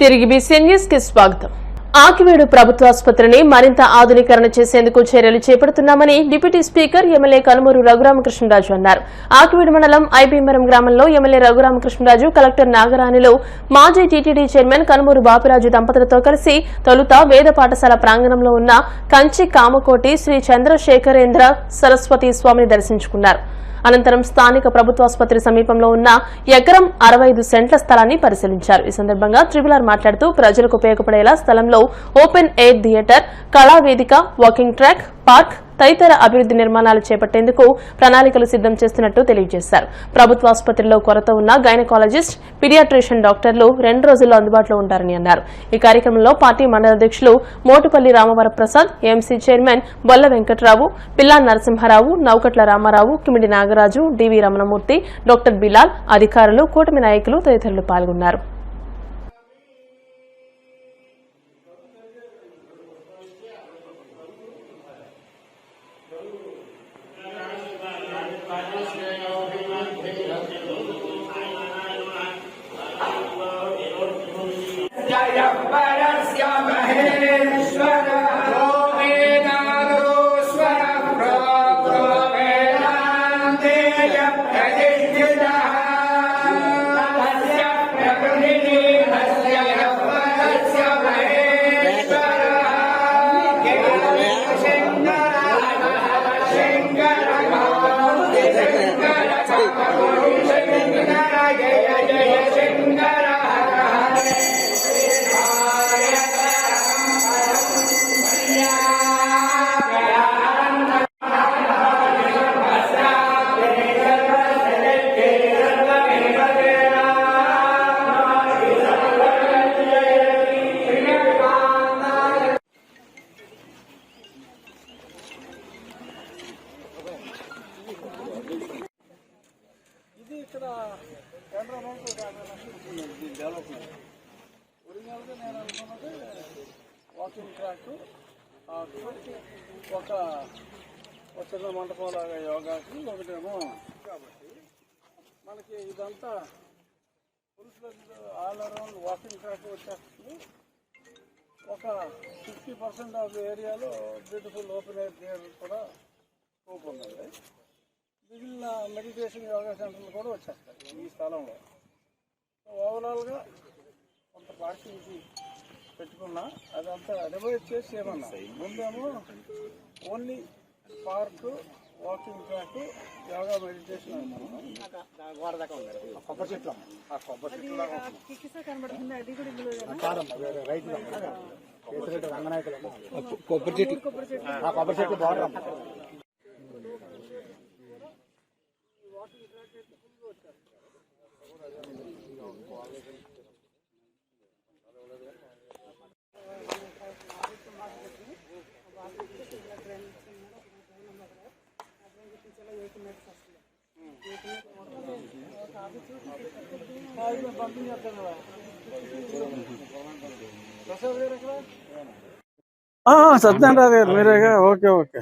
తిరిగి BCN news కి స్వాగతం. ఆకివీడు ప్రభుత్వ ఆసుపత్రిని మరింత ఆధునీకరణ చేసేందుకు చర్యలు చేపడుతున్నామని deputy speaker MLA Kanumuru Raghuramakrishnaraju అన్నారు. ఆకివీడు మండలం ఐబీమరం గ్రామంలో ఎమ్మెల్యే రఘురామకృష్ణరాజు కలెక్టర్ నాగరాణిలో మాజీ టీటీడీ చైర్మన్ కనుమూరు బాపిరాజు దంపతులతో కలిసి తొలుత వేద పాఠశాల ప్రాంగణంలో ఉన్న కంచి కామకోటి శ్రీ చంద్రశేఖరేంద్ర సరస్వతి స్వామిని దర్శించుకున్నారు. అనంతరం స్థానిక ప్రభుత్వాసుపత్రి సమీపంలో ఉన్న ఎకరం 65 సెంట్ల స్థలాన్ని పరిశీలించారు. ఈ సందర్భంగా ట్రిబ్యులర్ మాట్లాడుతూ ప్రజలకు ఉపయోగపడేలా స్థలంలో ఓపెన్ ఎయిర్ థియేటర్, కళావేదిక, వాకింగ్ ట్రాక్, పార్క్ తదితర అభివృద్ది నిర్మాణాలు చేపట్టేందుకు ప్రణాళికలు సిద్దం చేస్తున్నట్టు తెలియజేశారు. ప్రభుత్వాసుపత్రిలో కొరత ఉన్న గైనకాలజిస్ట్, పీడియాట్రిషియన్ డాక్టర్లు 2 రోజుల్లో అందుబాటులో ఉంటారని అన్నారు. ఈ కార్యక్రమంలో పార్టీ మండల అధ్యక్షులు మోటుపల్లి రామవరప్రసాద్, ఏఎంసీ చైర్మన్ బొల్ల వెంకట్రావు, పిల్లా నరసింహారావు, నౌకట్ల రామారావు, కిమిడి నాగరాజు, డివి రమణమూర్తి, డాక్టర్ బిలాల్, అధికారులు, కూటమి నాయకులు తదితరులు పాల్గొన్నారు. ఇక్కడ కేంద్ర డెవలప్మెంట్ ఒరిజినల్గా నేను అనుకున్నది వాకింగ్ ట్రాక్, ఒక చిన్న మండపం లాగా యోగాకి, ఒకటేమో కాబట్టి మనకి ఇదంతా పురుషులకు ఆల్ అరౌండ్ వాకింగ్ ట్రాక్ వచ్చేస్తుంది. ఒక 50% ఆఫ్ ఏరియాలో బ్యూటిఫుల్ ఓపెన్ ఎయిర్ థియేటర్ కూడా స్కోప్ ఉందండి. మిగిలిన మెడిటేషన్ యోగా సెంటర్లు కూడా వచ్చేస్తాయి ఈ స్థలంలో. ఓవరాల్గా కొంత పార్కింగ్ పెట్టుకున్నా అదంతా రివైజ్ చేసి ఏమన్నా ముందేమో only park, walking track, yoga meditation కొబ్బరి చెట్లు, ఆ కొబ్బరి చెట్లు కొబ్బరి చెట్లు బాగా సత్యనారాయణ గారు మీరేగా? Okay okay.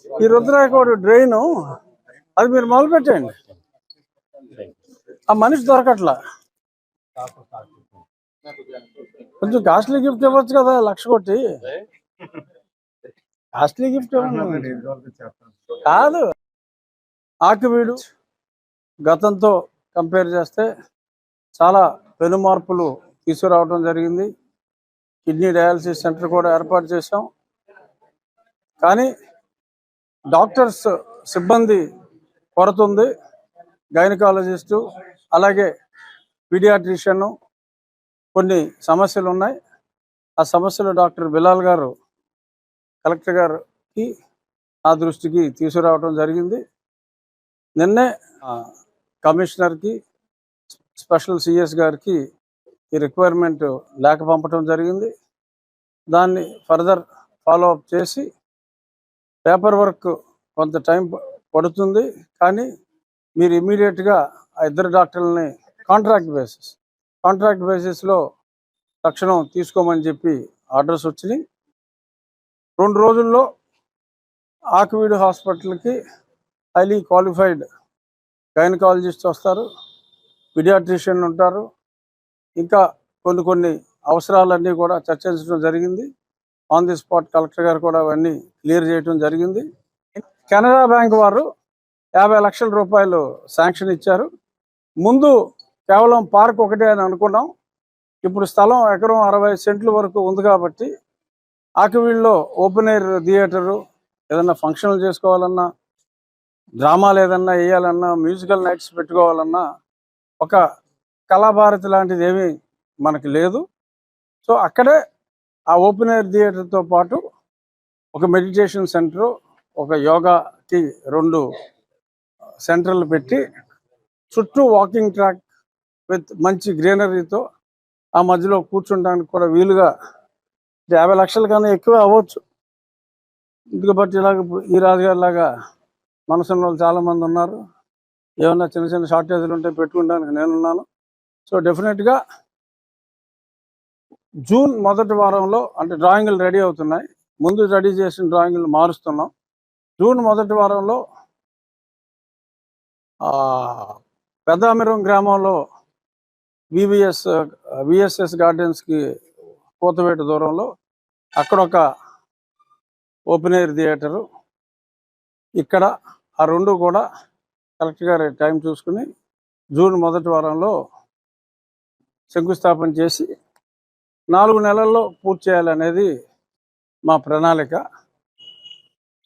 ఈ రుద్రాకోడి డ్రైన్ అది మీరు మొదలు పెట్టండి. ఆ మనిషి దొరకట్లా. కొంచెం కాస్ట్లీ గిఫ్ట్ ఇవ్వచ్చు కదా, 1,00,000 కొట్టి. కాస్ట్లీ గిఫ్ట్ కాదు. ఆకివీడు గతంతో కంపేర్ చేస్తే చాలా పెను మార్పులు తీసుకురావడం జరిగింది. కిడ్నీ డయాలసిస్ సెంటర్ కూడా ఏర్పాటు చేశాం. కానీ డాక్టర్స్ సిబ్బంది కొరత ఉంది. గైనకాలజిస్టు, అలాగే పీడియాట్రిషియన్, కొన్ని సమస్యలు ఉన్నాయి. ఆ సమస్యలు డాక్టర్ బిలాల్ గారు కలెక్టర్ గారికి నా దృష్టికి తీసుకురావడం జరిగింది. నిన్నే కమిషనర్కి, స్పెషల్ సిఎస్ గారికి ఈ రిక్వైర్మెంట్ లేఖ పంపడం జరిగింది. దాన్ని ఫర్దర్ ఫాలో అప్ చేసి పేపర్ వర్క్ కొంత టైం పడుతుంది. కానీ మీరు ఇమీడియట్గా ఆ 2 డాక్టర్లని కాంట్రాక్ట్ బేసిస్లో తక్షణం తీసుకోమని చెప్పి ఆర్డర్స్ వచ్చినాయి. 2 రోజుల్లో ఆకివీడు హాస్పిటల్కి హైలీ క్వాలిఫైడ్ గైనకాలజిస్ట్ వస్తారు, పీడియాట్రిషియన్ ఉంటారు, ఇంకా కొన్ని అవసరాలన్నీ కూడా చర్చించడం జరిగింది. ఆన్ ది స్పాట్ కలెక్టర్ గారు కూడా అవన్నీ క్లియర్ చేయడం జరిగింది. కెనరా బ్యాంక్ వారు 50 లక్షల రూపాయలు శాంక్షన్ ఇచ్చారు. ముందు కేవలం పార్క్ ఒకటే అని అనుకున్నాం. ఇప్పుడు స్థలం ఎకరం 60 సెంట్ల వరకు ఉంది కాబట్టి ఆకివీడులో ఓపెన్ ఎయిర్ థియేటరు, ఏదన్నా ఫంక్షన్లు చేసుకోవాలన్నా, డ్రామాలు ఏదన్నా వేయాలన్నా, మ్యూజికల్ నైట్స్ పెట్టుకోవాలన్నా ఒక కళాభారతి లాంటిది ఏమీ మనకి లేదు. సో అక్కడే ఆ ఓపెన్ ఎయిర్ థియేటర్తో పాటు ఒక మెడిటేషన్ సెంటరు, ఒక యోగాకి 2 సెంటర్లు పెట్టి చుట్టూ వాకింగ్ ట్రాక్ విత్ మంచి గ్రీనరీతో ఆ మధ్యలో కూర్చుంటానికి కూడా వీలుగా 50 లక్షల కన్నా ఎక్కువ అవ్వచ్చు. ఎందుకంటే ఇలాగ ఈ రాజుగారి లాగా మనసున్న వాళ్ళు చాలామంది ఉన్నారు. ఏమన్నా చిన్న చిన్న షార్టేజ్లు ఉంటే పెట్టుకోవడానికి నేనున్నాను. సో డెఫినెట్గా జూన్ మొదటి వారంలో, అంటే డ్రాయింగ్లు రెడీ అవుతున్నాయి, ముందు రెడీ చేసిన డ్రాయింగ్లు మారుస్తున్నాం. జూన్ మొదటి వారంలో పెద్దామిరం గ్రామంలో విఎస్ఎస్ గార్డెన్స్కి కోతవేట దూరంలో అక్కడొక ఓపెన్ ఎయిర్ థియేటరు, ఇక్కడ ఆ 2 కూడా కలెక్టర్ గారి టైం చూసుకుని జూన్ మొదటి వారంలో శంకుస్థాపన చేసి 4 నెలల్లో పూర్తి చేయాలనేది మా ప్రణాళిక.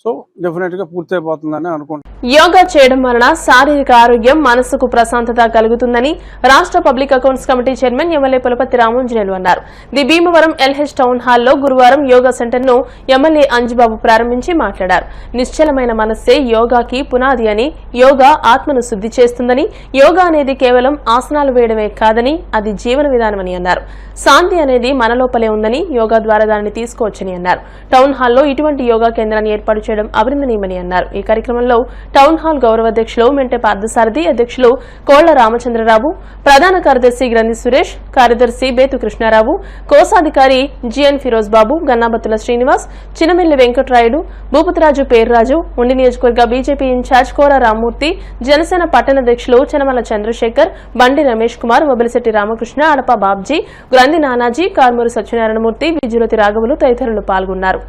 సో డెఫినెట్గా పూర్తి అయిపోతుందని అనుకుంటున్నాను. యోగా చేయడం వలన శారీరక ఆరోగ్యం, మనసుకు ప్రశాంతత కలుగుతుందని రాష్ట్ర public accounts committee chairman MLA Pulaparthi Ramanjaneyulu అన్నారు. ది భీమవరం ఎల్హెచ్ టౌన్ హాల్లో గురువారం యోగా సెంటర్ను ఎమ్మెల్యే అంజిబాబు ప్రారంభించి మాట్లాడారు. నిశ్చలమైన మనస్సే యోగాకి పునాది అని, యోగా ఆత్మను శుద్ధి చేస్తుందని, యోగా అనేది కేవలం ఆసనాలు వేయడమే కాదని అది జీవన విధానమని అన్నారు. శాంతి అనేది మన లోపలే ఉందని, యోగా ద్వారా దానిని తీసుకోవచ్చని అన్నారు. టౌన్ హాల్లో ఇటువంటి యోగా కేంద్రాన్ని ఏర్పాటు చేయడం అభినందనీయమని అన్నారు. ఈ కార్యక్రమంలో టౌన్ హాల్ గౌరవ అధ్యక్షులు మెంటే పార్థసారథి, అధ్యక్షులు కోళ్ల రామచంద్రరావు, ప్రధాన కార్యదర్శి గ్రంథి సురేష్, కార్యదర్శి బేతు కృష్ణారావు, కోశాధికారి జిఎన్ ఫిరోజ్ బాబు, గన్నాబత్తుల శ్రీనివాస్, చినమిల్లి వెంకటరాయుడు, భూపతిరాజు పేర్రాజు, ఉండి నియోజకవర్గ బీజేపీ ఇన్ఛార్జ్ కోర రామ్మూర్తి, జనసేన పట్టణ అధ్యక్షులు చనమల చంద్రశేఖర్, బండి రమేష్ కుమార్, వబలిశెట్టి రామకృష్ణ, అడప బాబ్జీ, గ్రంథి నానాజీ, కార్మూరి సత్యనారాయణమూర్తి, విజ్యులతి రాఘవులు తదితరులు పాల్గొన్నారు.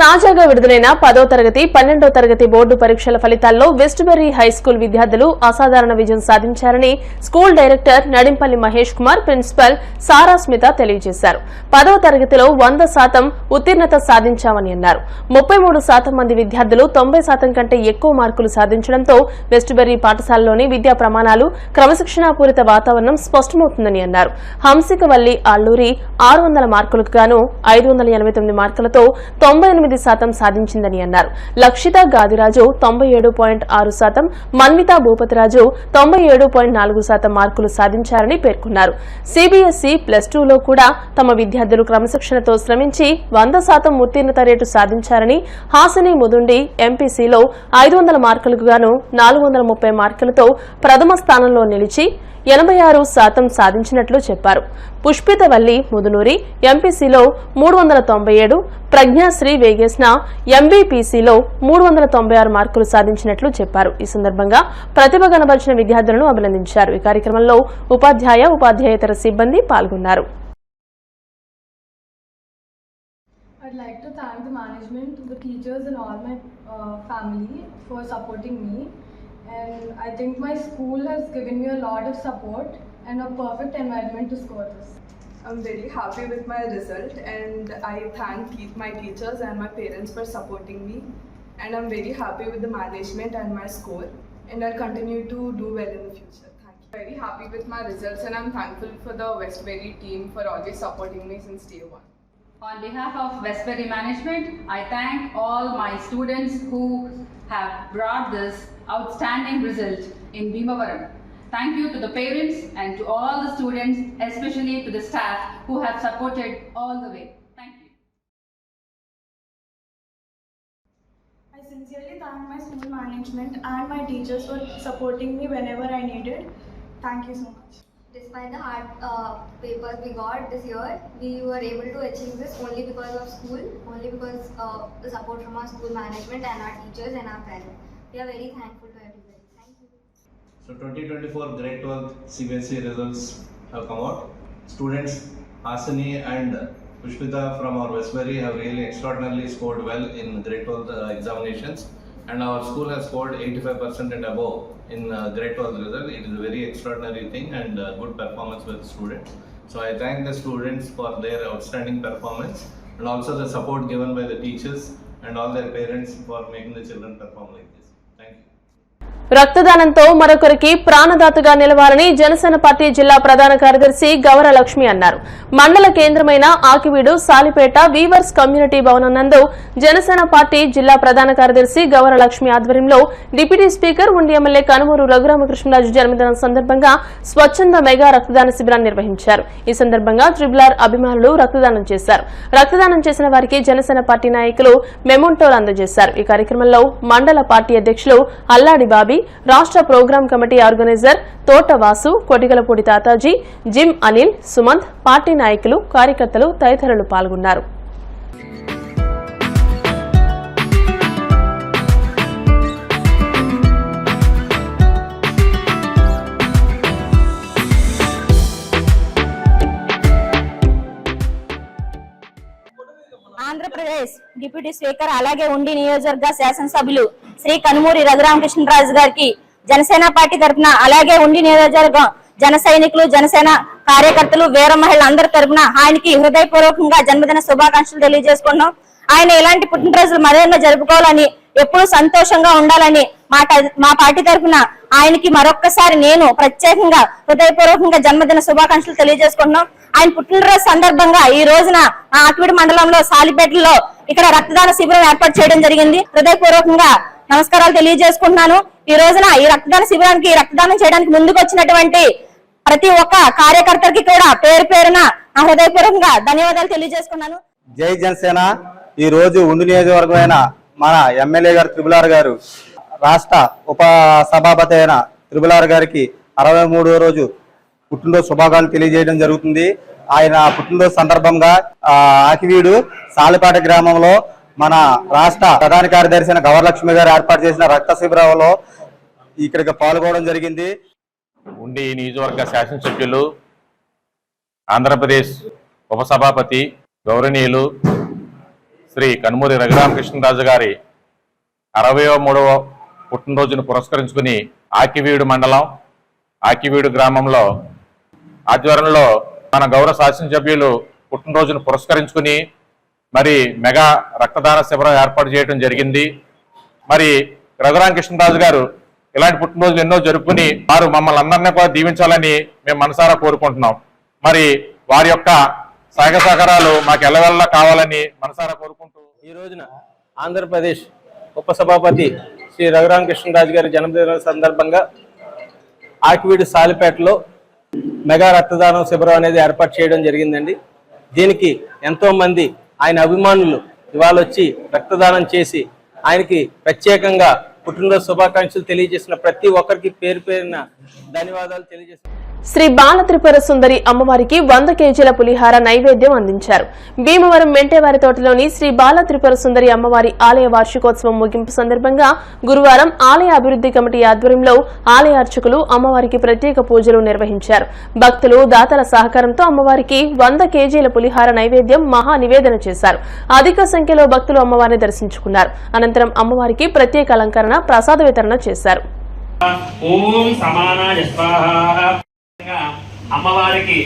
తాజాగా విడుదలైన 10వ తరగతి 12వ తరగతి బోర్డు పరీక్షల ఫలితాల్లో వెస్ట్బెర్రీ హైస్కూల్ విద్యార్థులు అసాధారణ విజయం సాధించారని school director Nadimpalli Mahesh Kumar, principal Sara Smitha తెలియజేశారు. 10వ తరగతిలో 100% ఉత్తీర్ణత సాధించామని అన్నారు. 33% మంది విద్యార్థులు 90% కంటే ఎక్కువ మార్కులు సాధించడంతో వెస్ట్బెర్రీ పాఠశాలలోని విద్యా ప్రమాణాలు, క్రమశిక్షణాపూరిత వాతావరణం స్పష్టమవుతుందని అన్నారు. హంసికవల్లి ఆళ్లూరి 600 మార్కులకు గాను 589 మార్కులతో 98% సాధించిందని అన్నారు. లక్షిత గాదిరాజు 97.6%, మన్విత భూపతిరాజు 97.4% మార్కులు సాధించారని పేర్కొన్నారు. సిబిఎస్ఈ +2లో కూడా తమ విద్యార్థులు క్రమశిక్షణతో శ్రమించి 100% ఉత్తీర్ణత రేటు సాధించారని, హాసిని ముదుండి ఎంపీసీలో 500 మార్కులకు గాను 430 మార్కులతో ప్రథమ స్థానంలో నిలిచి 86% సాధించినట్లు చెప్పారు. పుష్పితవల్లి ముదునూరి ఎంపీసీలో 397, ప్రజ్ఞాశ్రీ వేగేస్న ఎంబీపీసీలో 396 మార్కులు సాధించినట్లు చెప్పారు. ఈ సందర్భంగా ప్రతిభ కనబరిచిన విద్యార్థులను అభినందించారు. ఈ కార్యక్రమంలో ఉపాధ్యాయ, ఉపాధ్యాయేతర సిబ్బంది పాల్గొన్నారు. I'd like to thank the management, the teachers and all my family for supporting me. And I think my school has given me a lot of support and a perfect environment to score this. I'm very happy with my result and I thank my teachers and my parents for supporting me. And I'm very happy with the management and my score. And I'll continue to do well in the future. Thank you. Very happy with my results and I'm thankful for the Westbury team for always supporting me since day one. On behalf of Westbury management, I thank all my students who have brought this outstanding result in Bhimavaram. Thank you to the parents and to all the students, especially to the staff who have supported all the way. Thank you. I sincerely thank my school management and my teachers for supporting me whenever I needed. Thank you so much. despite the hard papers we got this year, we were able to achieve this only because of school, only because the support from our school management and our teachers and our parents. We are very thankful to everybody. Thank you. So 2024 grade 12 CBSE results have come out. Students Asani and Pushpita from our Westbury have really extraordinarily scored well in grade 12 examinations, and our school has scored 85% and above in grade 12 result. It is a very extraordinary thing and good performance by the students. So I thank the students for their outstanding performance and also the support given by the teachers and all their parents for making the children perform like this. Thank you. రక్తదానంతో మరొకరికి ప్రాణదాతగా నిలవాలని Janasena party జిల్లా ప్రధాన కార్యదర్శి గవర లక్ష్మి అన్నారు. మండల కేంద్రమైన Akividu Salipeta weavers community భవనం నందు జనసేన పార్టీ జిల్లా ప్రధాన కార్యదర్శి గవర లక్ష్మి ఆధ్వర్యంలో డిప్యూటీ స్పీకర్ ఉండి ఎమ్మెల్యే కనుమూరు రఘురామకృష్ణరాజు జన్మదినం సందర్భంగా స్వచ్ఛంద మెగా రక్తదాన శిబిరాన్ని నిర్వహించారు. ఈ సందర్భంగా ట్రిబులర్ అభిమానులు రక్తదానం చేశారు. రక్తదానం చేసిన వారికి జనసేన పార్టీ నాయకులు మెమోంటోలు అందజేశారు. ఈ కార్యక్రమంలో మండల పార్టీ అధ్యక్షులు అల్లాడి బాబీ, రాష్ట్ర ప్రోగ్రాం కమిటీ ఆర్గనైజర్ తోట వాసు, కొటిగలపూడి తాతాజీ, జిమ్ అనిల్, సుమంత్, పార్టీ నాయకులు, కార్యకర్తలు తదితరులు పాల్గొన్నారు. ఆంధ్రప్రదేశ్ డిప్యూటీ స్పీకర్ అలాగే ఉండి నియోజకవర్గ శాసనసభ్యులు శ్రీ కనుమూరి రఘురామకృష్ణరాజు గారికి జనసేన పార్టీ తరఫున అలాగే ఉండి నియోజకవర్గం జన సైనికులు, జనసేన కార్యకర్తలు, వీర మహిళలు అందరి తరఫున ఆయనకి హృదయపూర్వకంగా జన్మదిన శుభాకాంక్షలు తెలియజేసుకున్నాం. ఆయన ఇలాంటి పుట్టినరోజులు మరెన్నో జరుపుకోవాలని, ఎప్పుడూ సంతోషంగా ఉండాలని మా పార్టీ తరఫున ఆయనకి మరొక్కసారి నేను ప్రత్యేకంగా హృదయపూర్వకంగా జన్మదిన శుభాకాంక్షలు తెలియజేసుకుంటున్నాం. ఆయన పుట్టినరోజు సందర్భంగా ఈ రోజున ఆకివీడు మండలంలో సాలిపేటలో ఇక్కడ రక్తదాన శిబిరం ఏర్పాటు చేయడం జరిగింది. హృదయపూర్వకంగా నమస్కారాలు తెలియజేసుకుంటున్నాను. ఈ రోజున ఈ రక్తదాన శిబిరానికి రక్తదానం చేయడానికి ముందుకు వచ్చినటువంటి ప్రతి ఒక్క కార్యకర్తకి కూడా పేరు పేరున నా హృదయపూర్వకంగా ధన్యవాదాలు తెలియజేసుకున్నాను. జై జనసేన. ఈ రోజు ఉండి నియోజకవర్గమైన మన ఎమ్మెల్యే గారు త్రిబులార్ గారు, రాష్ట్ర ఉప సభాపతి అయిన త్రిబులార్ గారికి 63వ రోజు పుట్టినరోజు శుభాకాంక్షలు తెలియజేయడం జరుగుతుంది. ఆయన పుట్టినరోజు సందర్భంగా ఆకివీడు సాలిపేట గ్రామంలో మన రాష్ట్ర ప్రధాన కార్యదర్శి అయిన గవర్లక్ష్మి గారు ఏర్పాటు చేసిన రక్త శిబిరంలో ఇక్కడికి పాల్గొనడం జరిగింది. ఉండి నియోజకవర్గ శాసనసభ్యులు, ఆంధ్రప్రదేశ్ ఉపసభాపతి గౌరవనీయులు శ్రీ కనుమూరి రఘురామకృష్ణరాజు గారి 63వ పుట్టినరోజును పురస్కరించుకుని ఆకివీడు మండలం ఆకివీడు గ్రామంలో ఆధ్వర్యంలో మన గౌరవ శాసనసభ్యులు పుట్టినరోజును పురస్కరించుకుని మరి మెగా రక్తదాన శిబిరం ఏర్పాటు చేయడం జరిగింది. మరి రఘురామకృష్ణరాజు గారు ఇలాంటి పుట్టినరోజులు ఎన్నో జరుపుకుని వారు మమ్మల్ని అందరినీ కూడా దీవించాలని మేము మనసారా కోరుకుంటున్నాం. మరి వారి యొక్క సహాయ సహకారాలు మాకు ఎల్లవెల్లా కావాలని మనసారా కోరుకుంటూ ఈ రోజున ఆంధ్రప్రదేశ్ ఉపసభాపతి శ్రీ రఘురామకృష్ణరాజు గారి జన్మదిన సందర్భంగా ఆకివీడు సాలిపేటలో మెగా రక్తదానం శిబిరం అనేది ఏర్పాటు చేయడం జరిగిందండి. దీనికి ఎంతో మంది ఆయన అభిమానులు ఇవాళ వచ్చి రక్తదానం చేసి ఆయనకి ప్రత్యేకంగా పుట్టినరోజు శుభాకాంక్షలు తెలియజేసిన ప్రతి ఒక్కరికి పేరు పేరున ధన్యవాదాలు తెలియజేస్తున్నారు. శ్రీ బాల త్రిపుర సుందరి అమ్మవారికి 100 కేజీల పులిహార నైవేద్యం అందించారు. భీమవరం మెంటేవారి తోటలోని శ్రీ బాల త్రిపుర సుందరి అమ్మవారి ఆలయ వార్షికోత్సవం ముగింపు సందర్భంగా గురువారం ఆలయ అభివృద్ధి కమిటీ ఆధ్వర్యంలో ఆలయ అర్చకులు అమ్మవారికి ప్రత్యేక పూజలు నిర్వహించారు. భక్తులు, దాతల సహకారంతో అమ్మవారికి 100 కేజీల పులిహార నైవేద్యం మహా నివేదన చేశారు. అధిక సంఖ్యలో భక్తులు అమ్మవారిని దర్శించుకున్నారు. అనంతరం అమ్మవారికి ప్రత్యేక అలంకరణ, ప్రసాద వితరణ చేశారు. అమ్మవారికి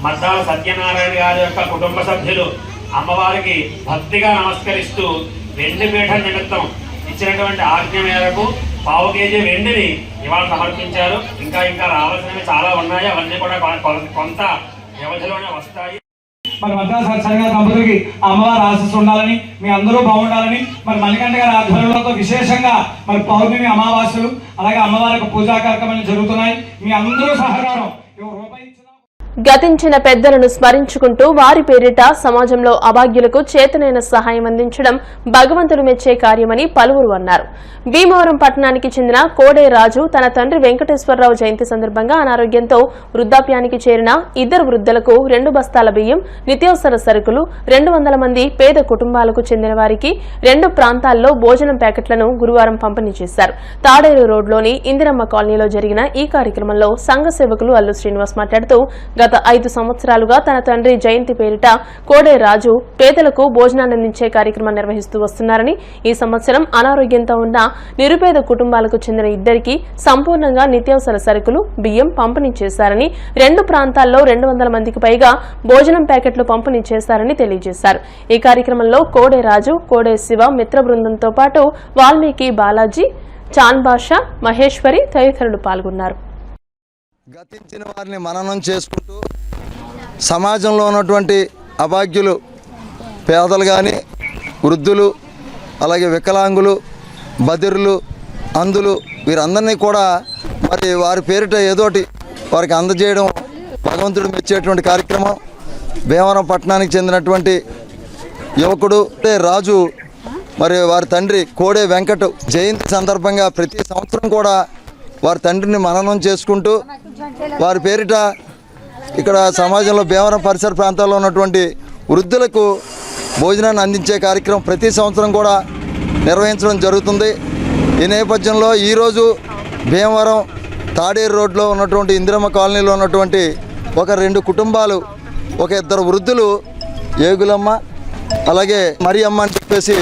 మద్దాల సత్యనారాయణ గారి యొక్క కుటుంబ సభ్యులు అమ్మవారికి భక్తిగా నమస్కరిస్తూ వెండి పీఠం నిమిత్తం ఇచ్చినటువంటి ఆజ్ఞ మేరకు 1/4 కేజీ వెండిని ఇవాళ సమర్పించారు. ఇంకా రావాల్సినవి చాలా ఉన్నాయి. అవన్నీ కూడా కొంత వ్యవధిలోనే వస్తాయి. మరి మద్దాల సత్యనారాయణ దంపతులకి అమ్మవారి ఆశీస్సు ఉండాలని, మీ అందరూ బాగుండాలని మరి మణికంఠ గారి ఆధ్వర్యంలో విశేషంగా మరి పౌర్ణమి అమావాస్యలు అలాగే అమ్మవారికి పూజా కార్యక్రమాలు జరుగుతున్నాయి. మీ అందరూ సహకారం గతించిన పెద్దలను స్మరించుకుంటూ వారి పేరిట సమాజంలో అభాగ్యులకు చేతనైన సహాయం అందించడం భగవంతుడు మెచ్చే కార్యమని పలువురు అన్నారు. భీమవరం పట్టణానికి చెందిన కోడే రాజు తన తండ్రి వెంకటేశ్వరరావు జయంతి సందర్భంగా అనారోగ్యంతో వృద్ధాప్యానికి చేరిన ఇద్దరు వృద్ధులకు 2 బస్తాల బియ్యం, నిత్యావసర సరుకులు, 200 మంది పేద కుటుంబాలకు చెందిన వారికి 2 ప్రాంతాల్లో భోజనం ప్యాకెట్లను గురువారం పంపిణీ చేశారు. తాడేరు రోడ్లోని ఇందిరమ్మ కాలనీలో జరిగిన ఈ కార్యక్రమంలో సంఘ సేవకులు అల్లు శ్రీనివాస్ మాట్లాడుతూ గత 5 సంవత్సరాలుగా తన తండ్రి జయంతి పేరిట కోడే రాజు పేదలకు భోజనాన్ని అందించే కార్యక్రమం నిర్వహిస్తూ వస్తున్నారని, ఈ సంవత్సరం అనారోగ్యంతో ఉన్న నిరుపేద కుటుంబాలకు చెందిన ఇద్దరికి సంపూర్ణంగా నిత్యావసర సరుకులు, బియ్యం పంపిణీ చేశారని, 2 ప్రాంతాల్లో 200 మందికి పైగా భోజనం ప్యాకెట్లు పంపిణీ చేశారని తెలియజేశారు. ఈ కార్యక్రమంలో కోడే రాజు, కోడే శివ మిత్ర బృందంతో పాటు వాల్మీకి బాలాజీ, చాన్ బాషా, మహేశ్వరి తదితరులు పాల్గొన్నారు. గతించిన వారిని మననం చేసుకుంటూ సమాజంలో ఉన్నటువంటి అభాగ్యులు, పేదలు కానీ, వృద్ధులు, అలాగే వికలాంగులు, బదిరులు, అంధులు వీరందరినీ కూడా మరి వారి పేరిట ఏదోటి వారికి అందజేయడం భగవంతుడు మెచ్చేటువంటి కార్యక్రమం. భీమవరం పట్టణానికి చెందినటువంటి యువకుడు రాజు మరి వారి తండ్రి కోడే వెంకట్ జయంతి సందర్భంగా ప్రతి సంవత్సరం కూడా వారి తండ్రిని మననం చేసుకుంటూ వారి పేరిట ఇక్కడ సమాజంలో భీమవరం పరిసర ప్రాంతాల్లో ఉన్నటువంటి వృద్ధులకు భోజనాన్ని అందించే కార్యక్రమం ప్రతి సంవత్సరం కూడా నిర్వహించడం జరుగుతుంది. ఈ నేపథ్యంలో ఈరోజు భీమవరం తాడేరు రోడ్లో ఉన్నటువంటి ఇందిరమ్మ కాలనీలో ఉన్నటువంటి ఒక 2 కుటుంబాలు, ఒక 2 వృద్ధులు, ఏగులమ్మ అలాగే మరియమ్మ అని చెప్పేసి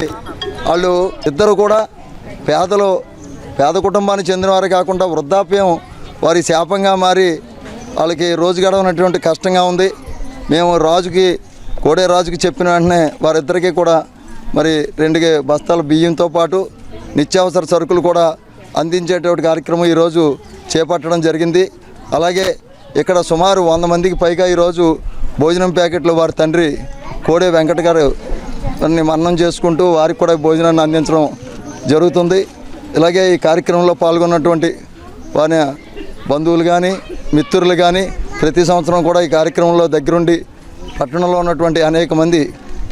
వాళ్ళు ఇద్దరు కూడా పేద కుటుంబానికి చెందినవారు కాకుండా వృద్ధాప్యం వారి శాపంగా మారి వాళ్ళకి రోజు గడవనటువంటి కష్టంగా ఉంది. మేము కోడే రాజుకి చెప్పిన వెంటనే వారిద్దరికీ కూడా మరి 2 బస్తాల బియ్యంతో పాటు నిత్యావసర సరుకులు కూడా అందించేటువంటి కార్యక్రమం ఈరోజు చేపట్టడం జరిగింది. అలాగే ఇక్కడ సుమారు 100 మందికి పైగా ఈరోజు భోజనం ప్యాకెట్లు వారి తండ్రి కోడే వెంకట గారు మన్నం చేసుకుంటూ వారికి కూడా భోజనాన్ని అందించడం జరుగుతుంది. ఇలాగే ఈ కార్యక్రమంలో పాల్గొన్నటువంటి వారి బంధువులు కానీ, మిత్రులు కానీ ప్రతి సంవత్సరం కూడా ఈ కార్యక్రమంలో దగ్గరుండి పట్టణంలో ఉన్నటువంటి అనేక మంది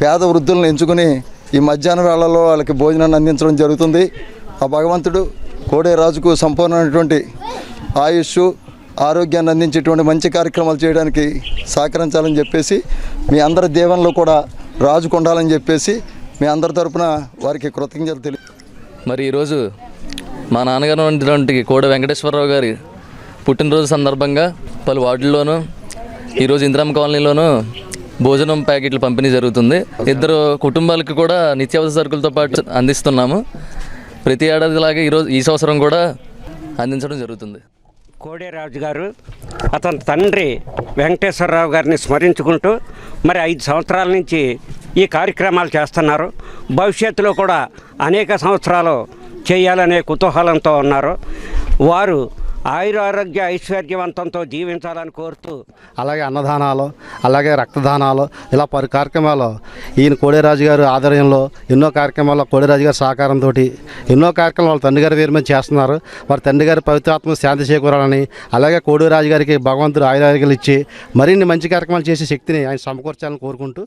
పేద వృద్ధులను ఎంచుకుని ఈ మధ్యాహ్న వేళల్లో వాళ్ళకి భోజనాన్ని అందించడం జరుగుతుంది. ఆ భగవంతుడు కోడే రాజుకు సంపూర్ణమైనటువంటి ఆయుష్, ఆరోగ్యాన్ని అందించేటువంటి మంచి కార్యక్రమాలు చేయడానికి సహకరించాలని చెప్పేసి మీ అందరి దీవెనలో కూడా రాజుకు ఉండాలని చెప్పేసి మీ అందరి తరపున వారికి కృతజ్ఞతలు తెలియ. మరి ఈరోజు మా నాన్నగారు ఉన్నటువంటి కోడే వెంకటేశ్వరరావు గారి పుట్టినరోజు సందర్భంగా పలు వార్డుల్లోనూ ఈరోజు ఇందిరమ్మ కాలనీలోనూ భోజనం ప్యాకెట్లు పంపిణీ జరుగుతుంది. 2 కుటుంబాలకు కూడా నిత్యావసర సరుకులతో పాటు అందిస్తున్నాము. ప్రతి ఏడాదిలాగే ఈ సంవత్సరం కూడా అందించడం జరుగుతుంది. కోడే రాజు గారు అతని తండ్రి వెంకటేశ్వరరావు గారిని స్మరించుకుంటూ మరి 5 సంవత్సరాల నుంచి ఈ కార్యక్రమాలు చేస్తున్నారు. భవిష్యత్తులో కూడా అనేక సంవత్సరాలు చేయాలనే కుతూహలంతో ఉన్నారు. వారు ఆయురారోగ్య ఐశ్వర్యవంతంతో జీవించాలని కోరుతూ అలాగే అన్నదానాలు, అలాగే రక్తదానాలు, ఇలా పలు కార్యక్రమాలు ఈయన కోడేరాజు గారు ఆధ్వర్యంలో ఎన్నో కార్యక్రమాల్లో కోడేరాజు గారి సహకారంతో ఎన్నో కార్యక్రమాలు వాళ్ళ తండ్రి గారి పేరు మీద చేస్తున్నారు. వారి తండ్రి గారి పవిత్రాత్మ శాంతి చేకూరాలని, అలాగే కోడేరాజు గారికి భగవంతుడు ఆయురారోగ్యాలు ఇచ్చి మరిన్ని మంచి కార్యక్రమాలు చేసే శక్తిని ఆయన సమకూర్చాలని కోరుకుంటూ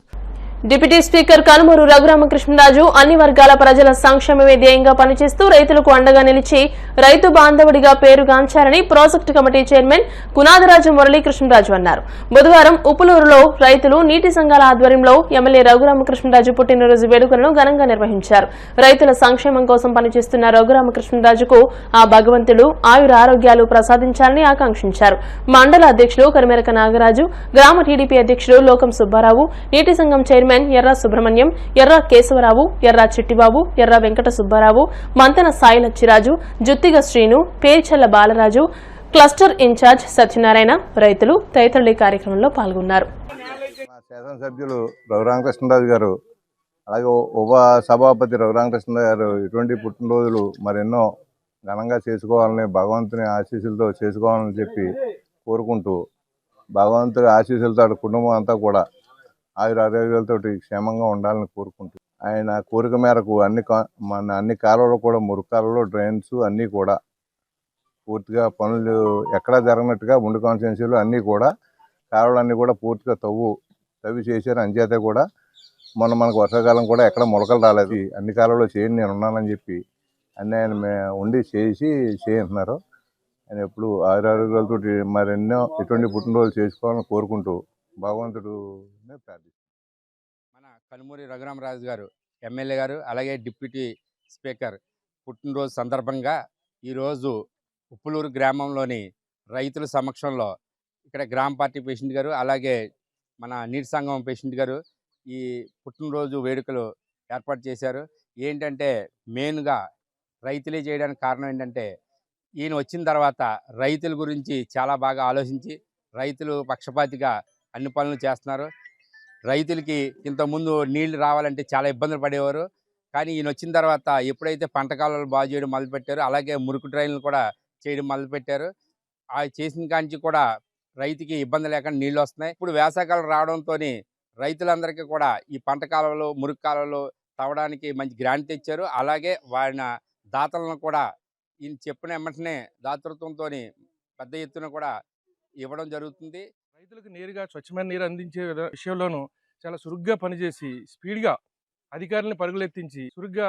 డిప్యూటీ స్పీకర్ కనుమూరు రఘురామకృష్ణరాజు అన్ని వర్గాల ప్రజల సంక్షేమమే ధ్యేయంగా పనిచేస్తూ రైతులకు అండగా నిలిచి రైతు బాంధవుడిగా పేరుగాంచారని project committee chairman Kunadaraju Muralikrishnaraju అన్నారు. బుధవారం ఉప్పులూరులో రైతులు నీటి సంఘాల ఆధ్వర్యంలో ఎమ్మెల్యే రఘురామకృష్ణరాజు పుట్టినరోజు వేడుకలను ఘనంగా నిర్వహించారు. రైతుల సంక్షేమం కోసం పనిచేస్తున్న రఘురామకృష్ణరాజుకు ఆ భగవంతుడు ఆయురారోగ్యాలు ప్రసాదించాలని ఆకాంక్షించారు. మండల అధ్యక్షులు కరిమెరక నాగరాజు, గ్రామ టీడీపీ అధ్యక్షుడు లోకం సుబ్బారావు, నీటి సంఘం చైర్మన్ ఎర్ర సుబ్రహ్మణ్యం, ఎర్ర కేశవరావు, ఎర్ర చిట్టిబాబు, ఎర్ర వెంకట సుబ్బారావు, మంతన సాయి లచ్చిరాజు, జుత్తిగ శ్రీను, పేర్చల్ల బాలరాజు, క్లస్టర్ ఇన్ఛార్జ్ సత్యనారాయణ, రైతులు తదితరులు ఈ కార్యక్రమంలో పాల్గొన్నారు. శాసనసభ్యులు రఘురామకృష్ణరాజు గారు, అలాగే ఉప సభాపతి రఘురామకృష్ణరాజు గారు ఇటువంటి పుట్టినరోజులు మరెన్నో ఘనంగా చేసుకోవాలని, భగవంతుని ఆశీస్సులతో చేసుకోవాలని చెప్పి కోరుకుంటూ భగవంతుడి ఆశీస్సులతో కుటుంబం అంతా కూడా ఆయురారోగ్యాలతో క్షేమంగా ఉండాలని కోరుకుంటూ ఆయన కోరిక మేరకు అన్ని కాలువలు కూడా మురుగు కాలువలు, డ్రైన్స్ అన్నీ కూడా పూర్తిగా పనులు ఎక్కడా జరగనట్టుగా ఉండి కాన్స్టిట్యున్సీలు అన్నీ కూడా కాలువలన్నీ కూడా పూర్తిగా తవ్వి చేశారు. అంచేతే కూడా మనకు వర్షాకాలం కూడా ఎక్కడ మొలకలు రాలేదు. అన్ని కాలంలో చేయండి నేను ఉన్నానని చెప్పి అన్నీ ఆయన ఉండి చేయింటున్నారు. ఆయన ఎప్పుడు ఆరోగ్యాలతో మరెన్నో ఇటువంటి పుట్టినరోజులు చేసుకోవాలని కోరుకుంటూ భగవంతుడు ప్రార్థిస్తున్నాను. మన కనుమూరి రఘురామరాజు గారు ఎమ్మెల్యే గారు అలాగే డిప్యూటీ స్పీకర్ పుట్టినరోజు సందర్భంగా ఈరోజు ఉప్పులూరు గ్రామంలోని రైతుల సమక్షంలో ఇక్కడ గ్రామ పార్టీ ప్రెసిడెంట్ గారు అలాగే మన నీటి సంఘం ప్రెసిడెంట్ గారు ఈ పుట్టినరోజు వేడుకలు ఏర్పాటు చేశారు. ఏంటంటే మెయిన్గా రైతులే చేయడానికి కారణం ఏంటంటే ఈయన వచ్చిన తర్వాత రైతుల గురించి చాలా బాగా ఆలోచించి రైతులు పక్షపాతిగా అన్ని పనులు చేస్తున్నారు. రైతులకి ఇంతకుముందు నీళ్లు రావాలంటే చాలా ఇబ్బందులు పడేవారు. కానీ ఈయన వచ్చిన తర్వాత ఎప్పుడైతే పంట కాలువలు బాగు చేయడం మొదలుపెట్టారో అలాగే మురుకు డ్రైన్లు కూడా చేయడం మొదలుపెట్టారు. ఆ చేసిన కాంచి కూడా రైతుకి ఇబ్బంది లేకుండా నీళ్లు వస్తున్నాయి. ఇప్పుడు వేసవికాలం రావడంతో రైతులందరికీ కూడా ఈ పంట కాలువలు మురుకు కాలువలు తవ్వడానికి మంచి గ్రాంట్ తెచ్చారు. అలాగే వారిన దాతలను కూడా ఈయన చెప్పిన వెంటనే దాతృత్వంతో పెద్ద ఎత్తున కూడా ఇవ్వడం జరుగుతుంది. రైతులకు నేరుగా స్వచ్ఛమైన నీరు అందించే విషయంలోనూ చాలా చురుగ్గా పనిచేసి స్పీడ్గా అధికారులను పరుగులెత్తించి చురుగ్గా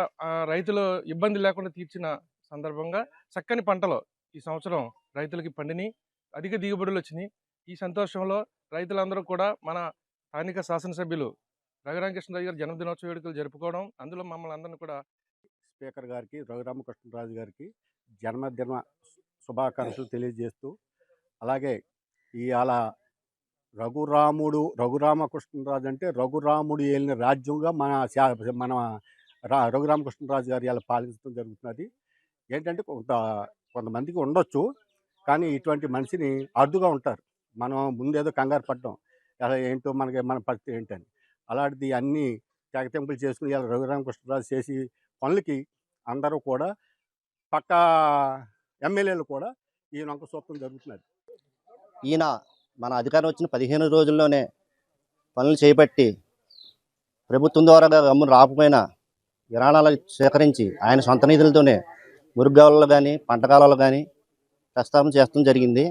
రైతులు ఇబ్బంది లేకుండా తీర్చిన సందర్భంగా చక్కని పంటలు ఈ సంవత్సరం రైతులకి పండిని అధిక దిగుబడులు వచ్చినాయి. ఈ సంతోషంలో రైతులందరూ కూడా మన స్థానిక శాసనసభ్యులు రఘురామకృష్ణరాజు గారి జన్మదినోత్సవ వేడుకలు జరుపుకోవడం, అందులో మమ్మల్ని అందరినీ కూడా స్పీకర్ గారికి రఘురామకృష్ణరాజు గారికి జన్మదిన శుభాకాంక్షలు తెలియజేస్తూ, అలాగే ఇవాళ రఘురామకృష్ణరాజు అంటే రఘురాముడు ఏలిన రాజ్యంగా మన రఘురామకృష్ణరాజు గారు ఇలా పాలించడం జరుగుతున్నది. ఏంటంటే కొంతమందికి ఉండొచ్చు, కానీ ఇటువంటి మనిషిని అరుదుగా ఉంటారు. మనం ముందేదో కంగారు పడ్డాం అలా ఏంటో మన పరిస్థితి ఏంటని, అలాంటిది అన్నీ తెగతింపులు చేసుకుని ఇలా రఘురామకృష్ణరాజు చేసి పనులకి అందరూ కూడా పక్క ఎమ్మెల్యేలు కూడా ఈయన అంక చూపడం జరుగుతున్నది. ఈయన మన అధికారం వచ్చిన 15 రోజుల్లోనే పనులు చేపట్టి ప్రభుత్వం ద్వారా గమ్మున రాకపోయినా విరాళాలు సేకరించి ఆయన సొంత నిధులతోనే మురుగ్గాలలో కానీ పంట కాలాలు కానీ ప్రస్తావన చేస్తూ జరిగింది.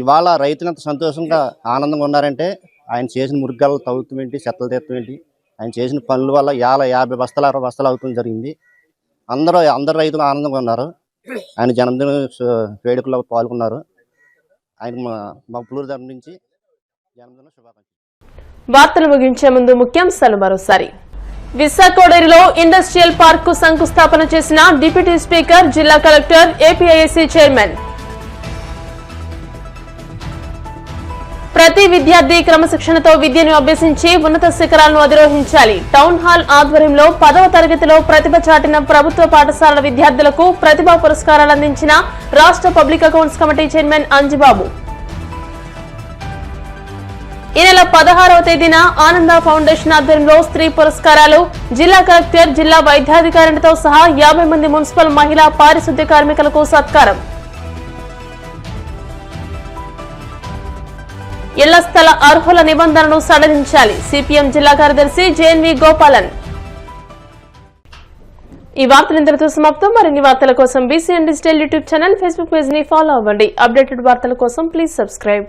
ఇవాళ రైతులు అంత సంతోషంగా ఆనందంగా ఉన్నారంటే ఆయన చేసిన మురుగ్గాలు తవ్వుతూ ఏంటి, చెత్తలు తీర్తం ఏంటి, ఆయన చేసిన పనుల వల్ల 50 బస్తాలు 60 బస్తాలు అవుతుంది జరిగింది. అందరు రైతులు ఆనందంగా ఉన్నారు. ఆయన జన్మదిన వేడుకల్లో పాల్గొన్నారు. ఆయన మా పులూరు తరపు నుంచి జన్మదిన శుభాకాంక్షలు. వార్తలు ముగించే ముందు ముఖ్యాంశాలు మరోసారి. విశాఖడేరిలో ఇండస్ట్రియల్ పార్క్ కు శంకుస్థాపన చేసిన డిప్యూటీ స్పీకర్, జిల్లా కలెక్టర్, ఏపీఐఏసీ చైర్మన్. ప్రతి విద్యార్థి క్రమశిక్షణతో విద్యను అభ్యసించి ఉన్నత శిఖరాలను అధిరోహించాలి. టౌన్ హాల్ ఆధ్వర్యంలో 10వ తరగతిలో ప్రతిభ చాటిన ప్రభుత్వ పాఠశాలల విద్యార్థులకు ప్రతిభా పురస్కారాలు అందించిన రాష్ట్ర public accounts committee chairman Anjibabu. ఈ నెల 16వ తేదీన ఆనంద ఫౌండేషన్ ఆధ్వర్యంలో స్త్రీ పురస్కారాలు. జిల్లా కలెక్టర్, జిల్లా వైద్యాధికారితో సహా 50 మంది మున్సిపల్ మహిళా పారిశుద్ధ్య కార్మికులకు సత్కారం. ఇళ్ల స్థల అర్హుల నిబంధనను సడలించాలి. సిపిఎం జిల్లా కార్యదర్శి జేఎన్వి గోపాలన్. ఈ వార్తలు ఇంతటితో సమాప్తం. మరిన్ని వార్తల కోసం BCN digital YouTube channel, Facebook page ని ఫాలో అవ్వండి. అప్డేటెడ్ వార్తల కోసం ప్లీజ్ సబ్స్క్రైబ్.